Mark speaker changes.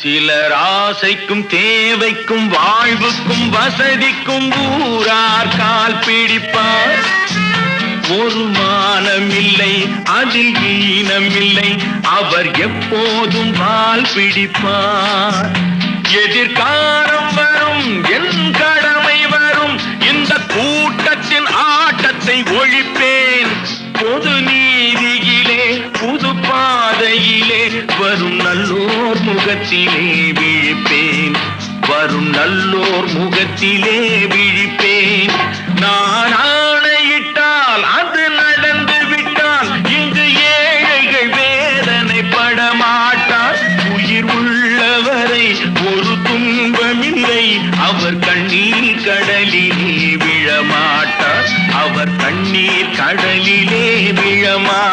Speaker 1: சிலர் ஆசைக்கும் தேவைக்கும் வாழ்வுக்கும் வசதிக்கும் ஊரார் கால் பிடிப்பார். ஒரு மானமில்லை அதில் ஈனமில்லை, அவர் எப்போதும் வால் பிடிப்பார். எதிர்காலம் வரும் என் கடமை வரும், இந்த கூட்டத்தின் ஆட்டத்தை ஒழிப்பேன். பொது நீதியிலே புது பாதையிலே வரும் நல்லோர் முகத்திலே விழிப்பேன். வரும் நல்லோர் முகத்திலே விழிப்பேன். நான் ஆணையிட்டால் அது நடந்து விட்டால் இங்கு ஏழைகள் வேதனை படமாட்டார். உயிர் உள்ளவரை ஒரு துன்பமில்லை, அவர் கண்ணீர் கடலிலே விழமாட்டார். அவர் கண்ணீர் கடலிலே விழமாட்டார்.